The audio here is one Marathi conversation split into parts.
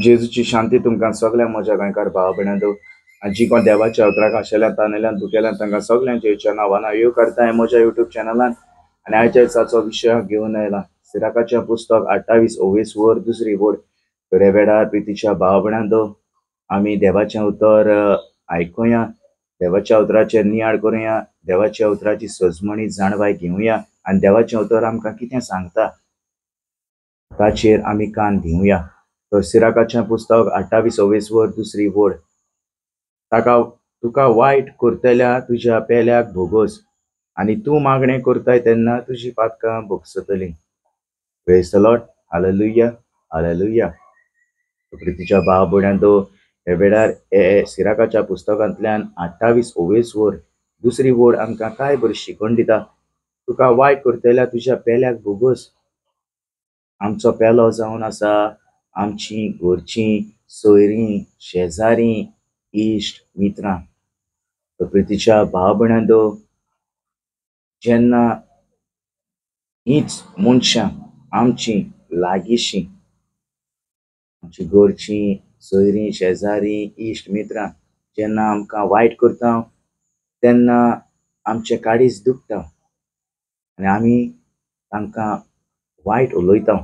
जेजूची शांती तुमकां सगळ्यांक म्हज्या गोंयकार भाव भयणांनो जी कोण देवाच्या अवतराक आशिल्ल्यान तानेल्यान दुखेल्यान तांकां सगळ्यांक जेजूच्या नांवान यो करता म्हज्या युट्यूब चॅनलान आनी आयच्या दिसाचो विशय घेवन आयला सिराकाचें पुस्तक 28-29 वर दुसरी वड बरे वेळार प्रितीच्या भाव भयणांनो आमी देवाचें उतर आयकुया देवाच्या उतराचेर नियाळ करुया देवाच्या उतराची सजमणी जाणवाय घेवया आनी देवाचें उतर आमकां कितें सांगता ताचेर आमी कान दिवया। तर सिराकाचें पुस्तक 28-29 वर दुसरी वड तुका वायट करतल्या तुज्या पेल्याक भोगोस आनी तूं मागणें करताय तेन्ना तुजी पातकां भोगसतलीं। Praise the lord, hallelujah hallelujah. प्रितीच्या भाव भयणांनो हे वेळार सिराकाच्या पुस्तकांतल्यान 28-29 वर दुसरी वड आमकां काय बरी शिकवण दिता। तुका वायट करतल्या तुज्या पेल्याक भोगोस। आमचो पेलो जावन आसा आमची घरचीं सोयरीं शेजारी इश्ट मित्रां। प्रितीच्या भाव भयणांनो जेन्ना हीच मनशां आमची लागींशीं आमची घरचीं सोयरीं शेजारी इश्ट मित्रां जेन्ना आमकां वायट करता तेन्ना आमचें काळीज दुखता आनी आमी तांकां वायट उलयता।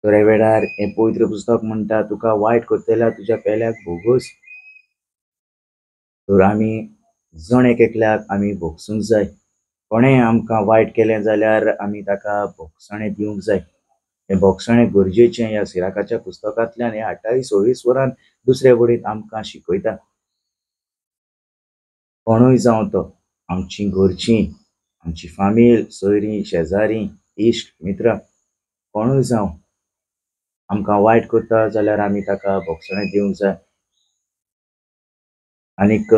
तर ह्या वेळार हें पवित्र पुस्तक म्हणटा तुका वायट करतल्या तुज्या पेल्याक भोगोस। तर आमी जण एकल्याक आमी भोगसूंक जाय। कोणें आमकां वायट केलें जाल्यार आमी ताका भोगसणें दिवंक जाय। हें भोगसणें गरजेचें ह्या सिराकाच्या पुस्तकांतल्यान हे 28-29 वरान दुसरे वडीत आमकां शिकयता। कोणूय जावं तो आमची घरचीं आमची फामील सोयरीं शेजारी इश्ट मित्र कोणूय जावं आमकां वायट करता जाल्यार आमी ताका भोगसणें दिवंक जाय। आनीक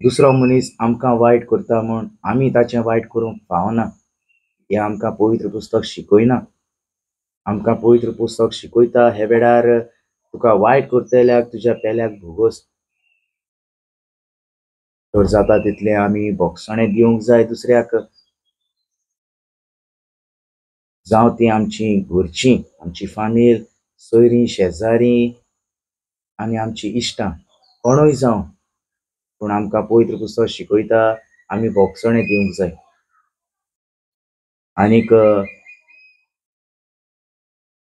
दुसरो मनीस आमकां वायट करता म्हूण आमी ताचें वायट करूंक फावना हें आमकां पवित्र पुस्तक शिकयना। आमकां पवित्र पुस्तक शिकयता हे वेळार तुका वायट करतल्याक तुज्या पेल्याक भोगोस। तर जाता तितलें आमी भोगसणें दिवंक जाय दुसऱ्याक जावं ती आमची घरचीं आमची फामील सोयरीं शेजारी आनी आमची इश्टां कोणूय जावं पूण आमकां पवित्र पुस्तक शिकयता आमी भोगसणें दिवंक जाय।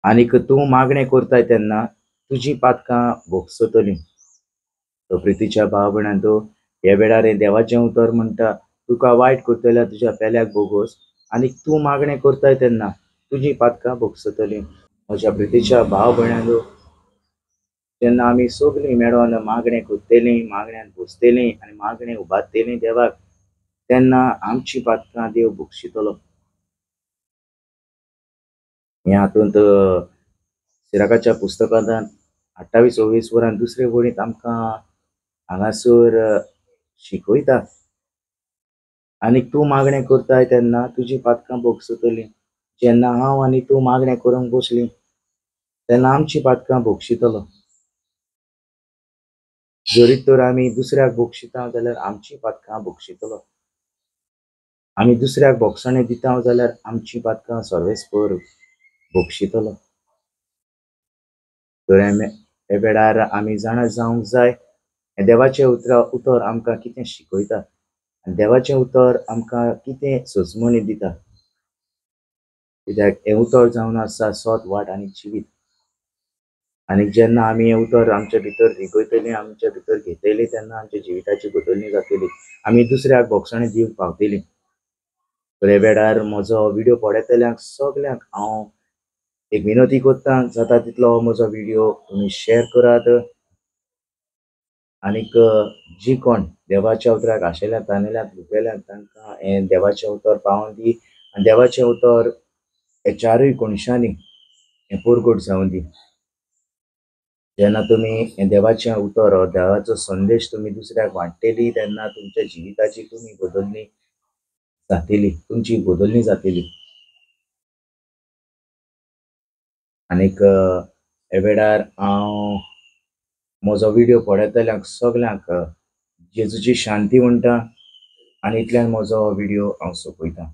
आनीक तूं मागणें करताय तेन्ना तुजी पातकां भोगसतलीं। तो प्रितीच्या भाव भयणांनो हे वेळार हें देवाचें उतर म्हणटा तुका वायट करतल्या तुज्या पेल्याक भोगोस आनीक तूं मागणें करताय तेन्ना तुजी पातकां भोगसतलीं। म्हज्या प्रितीच्या भाव भयणांनो जेन्ना आमी सगळीं मेळोन मागणें करतलीं मागण्यांत बसतलीं आनी मागणें उबारतलीं देवाक तेन्ना आमची पातकां देव भोगशितलो। हे हातूंत सिराकाच्या पुस्तकांत 28-29 वरान दुसरे वडीत आमकां हांगासर शिकयता आनीक तूं मागणें करताय तेन्ना तुजी पातकां भोगसतलीं। जेन्ना हांव आनी तूं मागणें करूंक बसलीं तेन्ना आमची पातकां भोगशितलो। जरी तर आमी दुसऱ्याक भोगशिता जाल्यार आमची पातकां भोगशितलो। आमी दुसऱ्याक भोगसणें दिता जाल्यार आमची पातकां सर्वेस्पर भोगशितलो। तर हे वेळार आमी जाणा जावंक जाय हें देवाचें उतर आमकां कितें शिकयता आनी देवाचें उतर आमकां कितें सजमणी दिता कित्याक हें उतर जावन आसा सोत वाट आनी जिवीत। आनी जेन्ना आमी हें उतर आमचे भितर रिगयतलीं आमचे भितर घेतलीं तेन्ना आमच्या जिविताची बदलणी जातली आमी दुसऱ्याक भोगसणें दिवंक पावतलीं। तर हे वेळार म्हजो व्हिडिओ पळयतल्यांक सगल्यांक हांव एक विनंती करता जाता तितलो हो म्हजो व्हिडिओ तुमी शेअर करात आनीक जी कोण देवाच्या उतराक आशिल्ल्यान तानेल्यान दुखेल्यान तांकां हें देवाचें उतर पावोवन दी आनी देवाचें उतर हे चारूय कोनशांनी हें परगट जावं दी। जेन्ना तुमी हें देवाचें उतर हो देवाचो संदेश तुमी दुसऱ्याक वाडटलीं तेन्ना तुमच्या जिविताची तुमी बदलणी जातली तुमची बदलणी जातली। आनीक हे वेळार हांव म्हजो व्हिडिओ पळयतल्यांक सगल्यांक जेजूची शांती म्हणटा आनी इतल्यान म्हजो व्हिडिओ हांव सोंपयतां।